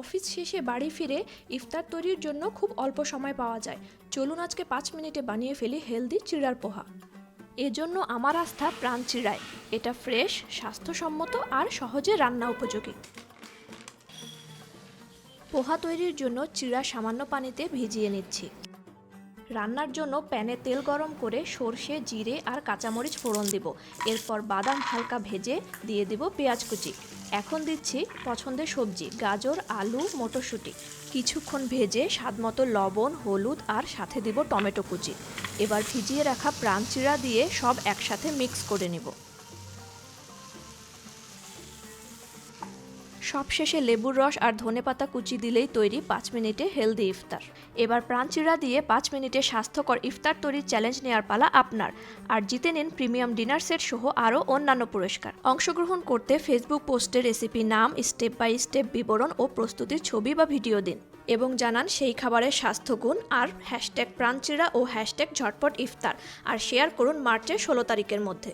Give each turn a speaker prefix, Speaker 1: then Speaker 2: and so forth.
Speaker 1: Office শেষে বাড়ি ফিরে ইফতার তৈরির জন্য খুব অল্প সময় পাওয়া যায়। চলুন আজকে 5 মিনিটে বানিয়ে ফেলি হেলদি চিড়ার পোহা। এজন্য আমার আস্থা প্রাণ চিড়ায়। এটা ফ্রেশ, স্বাস্থ্যসম্মত আর সহজে রান্না উপযোগী। পোহা তৈরির জন্য চিড়া সামান্য পানিতে ভিজিয়ে নিচ্ছি। রান্নার জন্য প্যানে তেল গরম করে সর্ষে, জিরে আর কাঁচামরিচ ফোড়ন দিব। এরপর বাদাম হালকা ভেজে দিয়ে দিব পেঁয়াজ কুচি। এখন দিচ্ছি পছন্দের সবজি, গাজর, আলু, মটরশুঁটি। কিছুক্ষণ ভেজে স্বাদমতো লবণ, হলুদ আর সাথে দিব টমেটো কুচি। এবার ভিজিয়ে রাখা প্রাণ চিড়া দিয়ে সব একসাথে মিক্স করে নেব। সবশেষে লেবুর রস আর ধনেপাতা কুচি দিলেই তৈরি 5 মিনিটে হেলদি ইফতার। এবার প্রাণ চিড়া দিয়ে 5 মিনিটে স্বাস্থ্যকর ইফতার তৈরির চ্যালেঞ্জ নেওয়ার পালা আপনার। আর জিতে নিন প্রিমিয়াম ডিনার সেট সহ আরও অন্যান্য পুরস্কার। অংশগ্রহণ করতে ফেসবুক পোস্টে রেসিপি নাম, স্টেপ বাই স্টেপ বিবরণ ও প্রস্তুতির ছবি বা ভিডিও দিন এবং জানান সেই খাবারের স্বাস্থ্যগুণ আর #প্রাণচিড়া ও #ঝটপট ইফতার আর শেয়ার করুন মার্চের 16 তারিখের মধ্যে।